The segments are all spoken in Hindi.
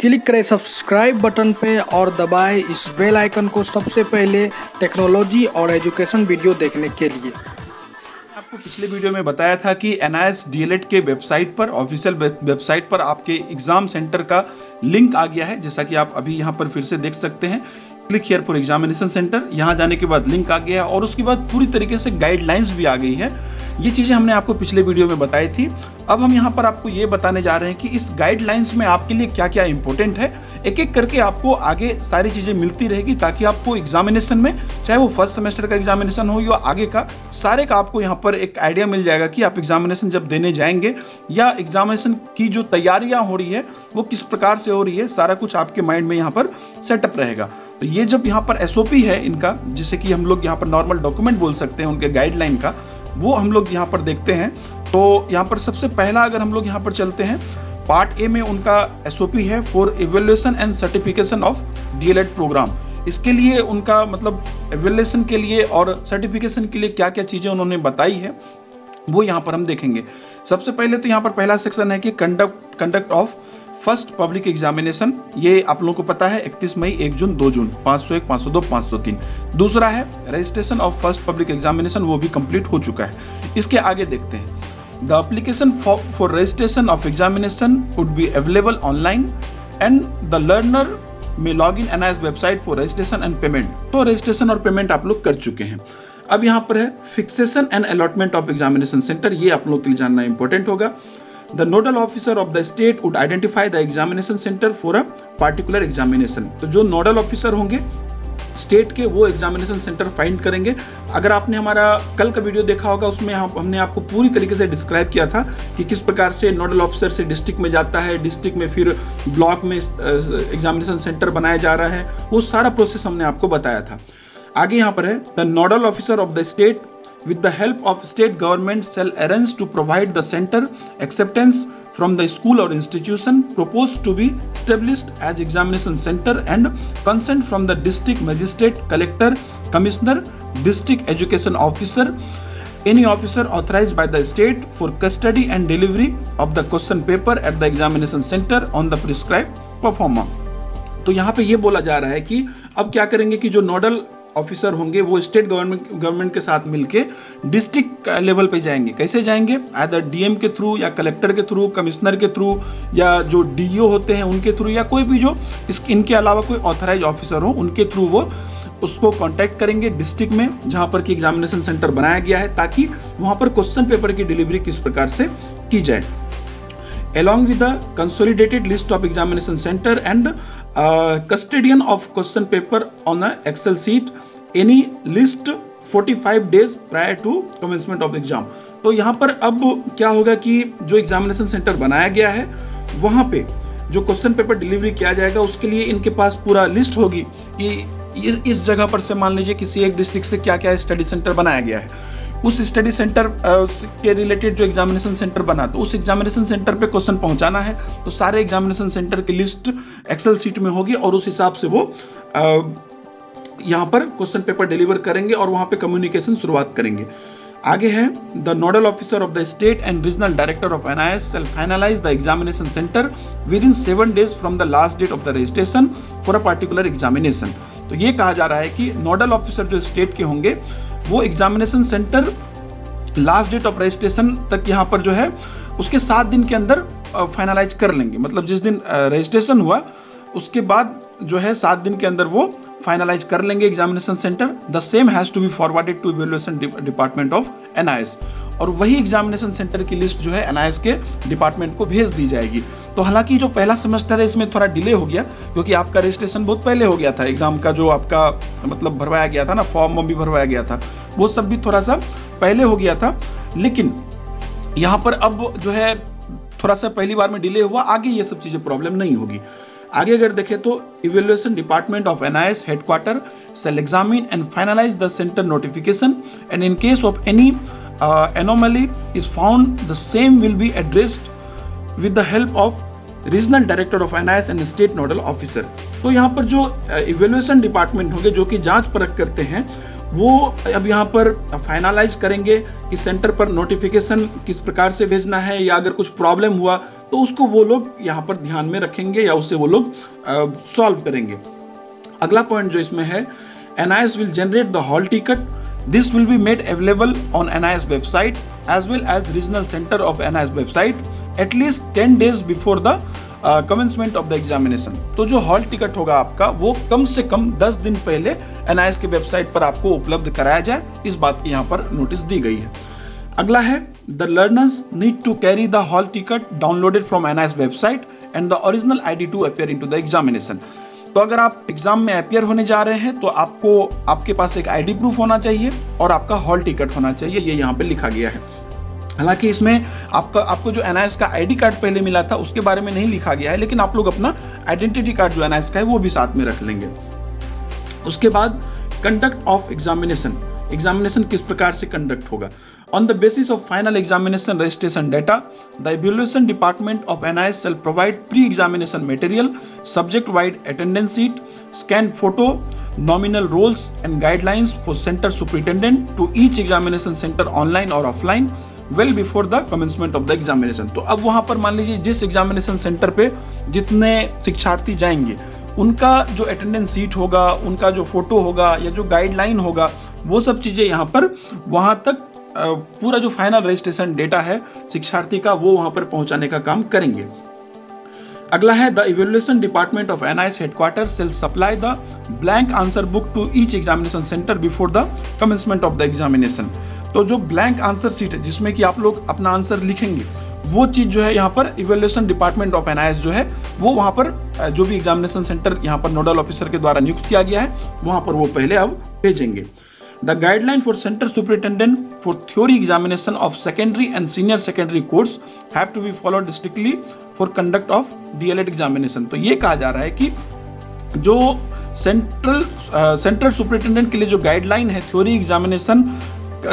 क्लिक करें सब्सक्राइब बटन पे और दबाएं इस बेल आइकन को सबसे पहले टेक्नोलॉजी और एजुकेशन वीडियो देखने के लिए। आपको पिछले वीडियो में बताया था कि एनआईएस डीएलएड के वेबसाइट पर, ऑफिशियल वेबसाइट पर आपके एग्जाम सेंटर का लिंक आ गया है, जैसा कि आप अभी यहाँ पर फिर से देख सकते हैं। Click here for examination centre, यहाँ जाने के बाद लिंक आ गया है और उसके बाद पूरी तरीके से गाइडलाइंस भी आ गई है। ये चीजें हमने आपको पिछले वीडियो में बताई थी। अब हम यहाँ पर आपको ये बताने जा रहे हैं कि इस गाइडलाइंस में आपके लिए क्या क्या इंपॉर्टेंट है। एक एक करके आपको आगे सारी चीजें मिलती रहेगी, ताकि आपको एग्जामिनेशन में, चाहे वो फर्स्ट सेमेस्टर का एग्जामिनेशन हो या आगे का, सारे का आपको यहाँ पर एक आइडिया मिल जाएगा कि आप एग्जामिनेशन जब देने जाएंगे या एग्जामिनेशन की जो तैयारियां हो रही है वो किस प्रकार से हो रही है, सारा कुछ आपके माइंड में यहाँ पर सेटअप रहेगा। तो ये जब यहाँ पर एसओपी है इनका, जिसे कि हम लोग यहाँ पर नॉर्मल डॉक्यूमेंट बोल सकते हैं उनके गाइडलाइन का, वो हम लोग यहाँ पर देखते हैं। तो यहाँ पर सबसे पहला अगर हम लोग यहाँ पर चलते हैं, पार्ट ए में उनका एसओपी है for evaluation and certification of DElEd programme. इसके लिए उनका मतलब इवैल्यूएशन के लिए और सर्टिफिकेशन के लिए क्या क्या चीजें उन्होंने बताई है वो यहाँ पर हम देखेंगे। सबसे पहले तो यहाँ पर पहला सेक्शन है कि conduct of first public examination. ये आप लोगों को पता है 31 मई, 1 जून, 2 जून, 501, 502, 503। दूसरा है registration of first public examination, वो भी कंप्लीट हो चुका है। इसके आगे देखते हैं, the application for registration of examination would be available online and the learner may log in NIS website for registration and payment. तो रजिस्ट्रेशन और पेमेंट आप लोग कर चुके हैं। अब यहाँ पर है fixation and allotment of examination centre. ये आप लोग के लिए जानना इंपॉर्टेंट होगा। The nodal officer of the state would identify the examination center for a particular examination। तो जो नोडल ऑफिसर होंगे स्टेट के, वो एग्जामिनेशन सेंटर फाइंड करेंगे। अगर आपने हमारा कल का वीडियो देखा होगा, उसमें हमने आपको पूरी तरीके से डिस्क्राइब किया था कि किस प्रकार से नोडल ऑफिसर से डिस्ट्रिक्ट में जाता है, डिस्ट्रिक्ट में फिर ब्लॉक में एग्जामिनेशन सेंटर बनाया जा रहा है, वो सारा प्रोसेस हमने आपको बताया था। आगे यहाँ पर है, the nodal officer of the state with the help of state government shall arrange to provide the center acceptance from the school or institution proposed to be established as examination center and consent from the district magistrate, collector, commissioner, district education officer, any officer authorized by the state for custody and delivery of the question paper at the examination center on the prescribed performer। तो यहाँ पे ये बोला जा रहा है कि अब क्या करेंगे कि जो नोडल ऑफिसर होंगे वो स्टेट गवर्नमेंट के साथ मिलके डिस्ट्रिक्ट लेवल पे जाएंगे। कैसे जाएंगे? आइदर डीएम के थ्रू या कलेक्टर के थ्रू, कमिश्नर के थ्रू, या जो डीईओ होते हैं उनके थ्रू, या कोई भी जो इनके अलावा कोई ऑथराइज ऑफिसर हो उनके थ्रू वो उसको कांटेक्ट करेंगे डिस्ट्रिक्ट में जहां पर कि एग्जामिनेशन सेंटर बनाया गया है, ताकि वहां पर क्वेश्चन पेपर की डिलीवरी किस प्रकार से की जाए। Along with the consolidated list of examination center and custodian of question paper on a Excel sheet, any list 45 days prior to commencement of exam। तो यहाँ पर अब क्या होगा कि जो एग्जामिनेशन सेंटर बनाया गया है वहाँ पे जो क्वेश्चन पेपर डिलीवरी किया जाएगा, उसके लिए इनके पास पूरा लिस्ट होगी कि इस जगह पर से मान लीजिए किसी एक डिस्ट्रिक्ट से क्या क्या स्टडी सेंटर बनाया गया है, उस स्टडी सेंटर के रिलेटेड जो एग्जामिनेशन सेंटर बना, तो उस एग्जामिनेशन सेंटर पे क्वेश्चन पहुंचाना है, तो सारे एग्जामिनेशन सेंटर की लिस्ट एक्सेल शीट में होगी और उस हिसाब से वो यहाँ पर क्वेश्चन पेपर डिलीवर करेंगे और वहाँ पे कम्युनिकेशन शुरुआत करेंगे। आगे है, the nodal officer of the state and regional director of NIS shall finalise the examination centre within 7 days from the last date of the registration for a particular examination. तो ये कहा जा रहा है कि नोडल ऑफिसर जो स्टेट के होंगे वो examination centre last date of registration तक यहाँ पर जो है उसके 7 दिन के अंदर फाइनलाइज कर लेंगे। मतलब जिस दिन रजिस्ट्रेशन हुआ उसके बाद जो है 7 दिन के अंदर वो फाइनलाइज कर लेंगे examination centre. The same has to be forwarded to evaluation department of NIS, और वही एग्जामिनेशन सेंटर की लिस्ट जो है एनआईएस के डिपार्टमेंट को भेज दी जाएगी। तो हालांकि जो पहला सेमेस्टर है इसमें थोड़ा डिले हो गया, क्योंकि आपका रजिस्ट्रेशन बहुत पहले हो गया था, एग्जाम का जो आपका मतलब भरवाया गया था ना, फॉर्म भी भरवाया गया था, वो सब भी थोड़ा सा पहले हो गया था। लेकिन यहाँ पर अब जो है थोड़ा सा पहली बार में डिले हुआ, आगे ये सब चीजें प्रॉब्लम नहीं होगी। आगे अगर देखें तो evaluation department of NIS headquarter shall examine and finalise the centre notification and in case of any anomaly is found, the same will be addressed with the help of regional director of NIS and state nodal officer. तो यहाँ पर जो इवैल्यूएशन डिपार्टमेंट होंगे जो कि जांच परख करते हैं, वो अब यहाँ पर फाइनलाइज करेंगे कि सेंटर पर नोटिफिकेशन किस प्रकार से भेजना है, या अगर कुछ प्रॉब्लम हुआ तो उसको वो लोग यहाँ पर ध्यान में रखेंगे या उससे वो लोग सॉल्व करेंगे। अगला पॉइंट जो इसमें है, NIS will generate the hall ticket. This will be made available on NIS website as well as regional center of NIS website at least 10 days before the commencement of the examination. तो जो हॉल टिकट होगा आपका वो कम से कम 10 दिन पहले NIS के वेबसाइट पर आपको उपलब्ध कराया जाए, इस बात की यहाँ पर नोटिस दी गई है। अगला है, the learners need to carry the hall ticket downloaded from NIS website and the original ID to appear into the examination. तो अगर आप एग्जाम में अपियर होने जा रहे हैं तो आपको आपके पास एक आईडी प्रूफ होना चाहिए और आपका हॉल टिकट होना चाहिए, ये यहाँ पे लिखा गया है। हालांकि इसमें आपको जो NIS का आईडी कार्ड पहले मिला था उसके बारे में नहीं लिखा गया है, लेकिन आप लोग अपना आइडेंटिटी कार्ड जो NIS का है वो भी साथ में रख लेंगे। उसके बाद कंडक्ट ऑफ एग्जामिनेशन किस प्रकार से कंडक्ट होगा। On the basis of final examination registration data, the evaluation department of NIS shall provide pre-examination material, subject-wide attendance sheet, scanned photo, nominal roles and guidelines for center superintendent to each examination center online or offline well before the commencement of the examination. तो अब वहां पर मान लीजिए जिस एग्जामिनेशन सेंटर पे जितने शिक्षार्थी जाएंगे उनका जो अटेंडेंस सीट होगा, उनका जो फोटो होगा या जो गाइडलाइन होगा, वो सब चीजें यहाँ पर वहां तक पूरा जो फाइनल रजिस्ट्रेशन डेटा है शिक्षार्थी का वो वहां पर पहुंचाने का काम करेंगे। अगला है, the evaluation department of NIS headquarter shall supply the blank answer book to each examination centre before the commencement of the examination. तो जो ब्लैंक आंसर सीट है जिसमें कि आप लोग अपना आंसर लिखेंगे, वो चीज जो है यहाँ पर इवैल्यूएशन डिपार्टमेंट ऑफ NIS जो है वो वहां पर जो भी एग्जामिनेशन सेंटर यहाँ पर नोडल ऑफिसर के द्वारा नियुक्त किया गया है वहां पर वो पहले अब भेजेंगे। The guideline for center superintendent for theory examination of secondary and senior secondary course have to be followed strictly for conduct of DLED examination. तो ये कहा जा रहा है कि जो सेंट्रल सुपरिटेंडेंट के लिए जो गाइडलाइन है थ्योरी एग्जामिनेशन,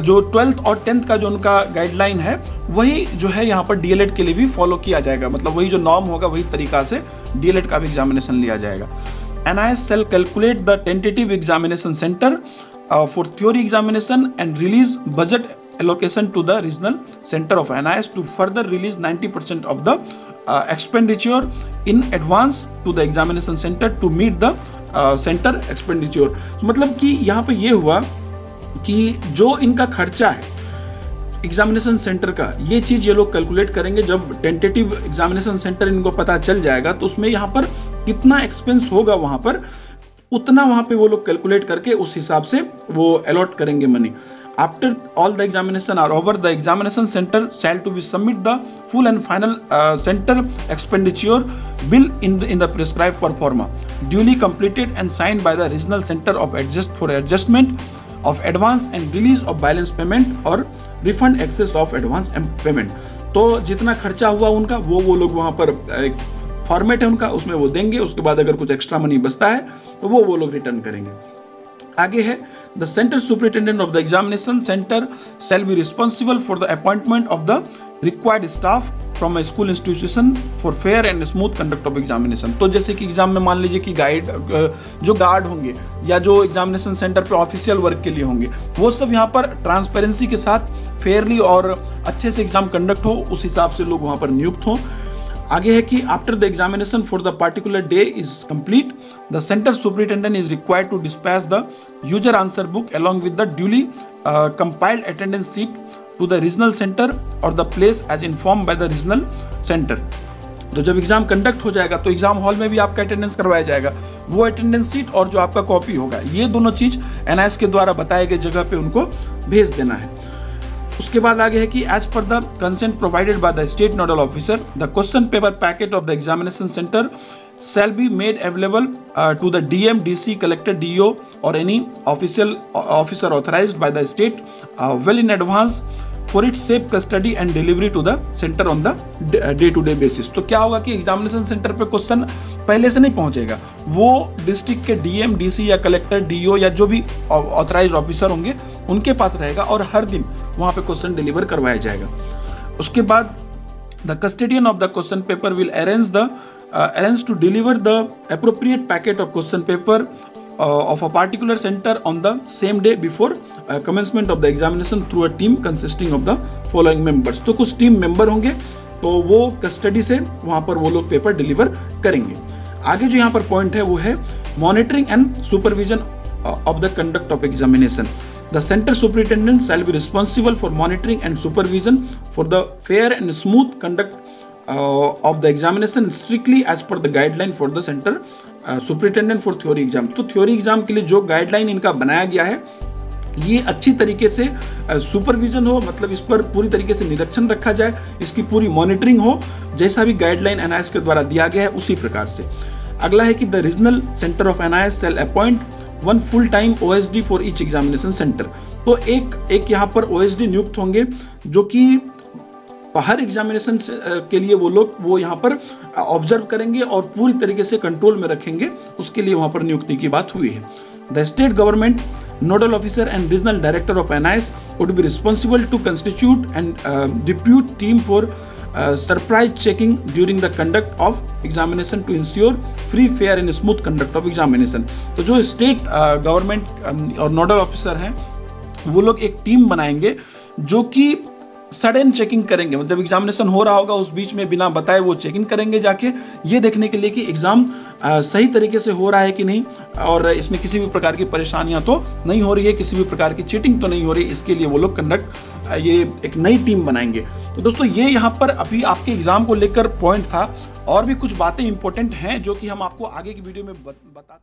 जो 12th और 10th का जो उनका गाइडलाइन है वही जो है यहाँ पर DLED के लिए भी फॉलो किया जाएगा। मतलब वही जो नॉर्म होगा वही तरीका से DLED का भी एग्जामिनेशन लिया जाएगा। NIS shall calculate the tentative examination center for theory examination and release budget allocation to the regional center of NIS to further release 90% of the expenditure in advance to the examination center to meet the center expenditure। मतलब कि यहाँ पे ये हुआ कि जो इनका खर्चा है एग्जामिनेशन सेंटर का, ये चीज ये लोग कैलकुलेट करेंगे। जब टेंटेटिव एग्जामिनेशन सेंटर इनको पता चल जाएगा तो उसमें यहाँ पर कितना एक्सपेंस होगा वहां पर उतना वहां पे वो लोग कैलकुलेट करके उस हिसाब से वो अलॉट करेंगे money. After all the examination are over, the examination centre shall to be submit the full and final centre expenditure bill in the prescribe proforma duly completed and signed by the regional centre of adjustment of advance and release of balance payment और refund excess of advance payment. तो जितना खर्चा हुआ उनका वो लोग वहां पर फॉर्मेट है उनका उसमें वो देंगे। उसके बाद अगर कुछ एक्स्ट्रा मनी बचता है तो वो लोग रिटर्न करेंगे। आगे है, the centre superintendent of the examination centre shall be responsible for the appointment of the required staff from a school institution for fair and smooth conduct of examination. तो जैसे कि एग्जाम में मान लीजिए कि जो गार्ड होंगे या जो एग्जामिनेशन सेंटर पे ऑफिशियल वर्क के लिए होंगे वो सब यहाँ पर ट्रांसपेरेंसी के साथ फेयरली और अच्छे से एग्जाम कंडक्ट हो, उस हिसाब से लोग वहां पर नियुक्त हों। आगे है कि after the examination for the particular day is complete, the centre superintendent is required to dispatch the user answer book along with the duly compiled attendance sheet to the regional centre और the place as inform by the regional centre. तो जब एग्जाम कंडक्ट हो जाएगा तो एग्जाम हॉल में भी आपका अटेंडेंस करवाया जाएगा, वो अटेंडेंस शीट और जो आपका कॉपी होगा ये दोनों चीज NIS के द्वारा बताए गए जगह पे उनको भेज देना है। उसके बाद आगे है कि as per the consent provided by the state nodal officer the question paper packet of the examination centre shall be made available to the DM, DC, collector, DO or any officer authorized by the state well in advance for its safe custody and delivery to the center on the day-to-day basis। तो क्या होगा कि एग्जामिनेशन सेंटर पे क्वेश्चन पहले से नहीं पहुंचेगा, वो डिस्ट्रिक्ट के DM, DC या कलेक्टर, DO या जो भी ऑथराइज्ड ऑफिसर होंगे उनके पास रहेगा और हर दिन वहां पे क्वेश्चन डिलीवर करवाया जाएगा। उसके बाद the custodian of the question paper will arrange to deliver the appropriate packet of question paper of a particular center on the same day before commencement of the examination through a team consisting of the following members। तो कुछ टीम मेंबर होंगे तो वो कस्टडी से वहां पर वो लोग पेपर डिलीवर करेंगे। आगे जो यहाँ पर पॉइंट है वो है monitoring and supervision of the conduct of examination. The center superintendent shall be responsible for monitoring and supervision for the fair and smooth conduct of the examination strictly as per the guideline for the center superintendent for theory exam। तो थ्योरी एग्जाम के लिए जो गाइडलाइन इनका बनाया गया है ये अच्छी तरीके से सुपरविजन हो, मतलब इस पर पूरी तरीके से निरीक्षण रखा जाए, इसकी पूरी मॉनिटरिंग हो, जैसा भी गाइडलाइन एनआईएस के द्वारा दिया गया है उसी प्रकार से। अगला है कि the regional centre of NIS shall appoint one full time OSD for each examination centre. तो एक यहाँ पर ओएसडी नियुक्त होंगे जो कि हर एग्जामिनेशन के लिए वो यहाँ पर ऑब्जर्व करेंगे और पूरी तरीके से कंट्रोल में रखेंगे, उसके लिए वहाँ पर नियुक्ति की बात हुई है। The state government nodal officer and regional director of NIS would be responsible to constitute and depute team for surprise checking during the conduct of examination to ensure free, fair and smooth conduct of examination। तो जो स्टेट गवर्नमेंट और नोडल ऑफिसर हैं वो लोग एक टीम बनाएंगे जो कि सडन चेकिंग करेंगे, मतलब एग्जामिनेशन हो रहा होगा उस बीच में बिना बताए वो चेकिंग करेंगे जाके, ये देखने के लिए कि एग्जाम सही तरीके से हो रहा है कि नहीं और इसमें किसी भी प्रकार की परेशानियां तो नहीं हो रही है, किसी भी प्रकार की चीटिंग तो नहीं हो रही, इसके लिए वो लोग ये एक नई टीम बनाएंगे। तो दोस्तों ये यहाँ पर अभी आपके एग्जाम को लेकर पॉइंट था, और भी कुछ बातें इंपॉर्टेंट हैं जो कि हम आपको आगे की वीडियो में बताते हैं।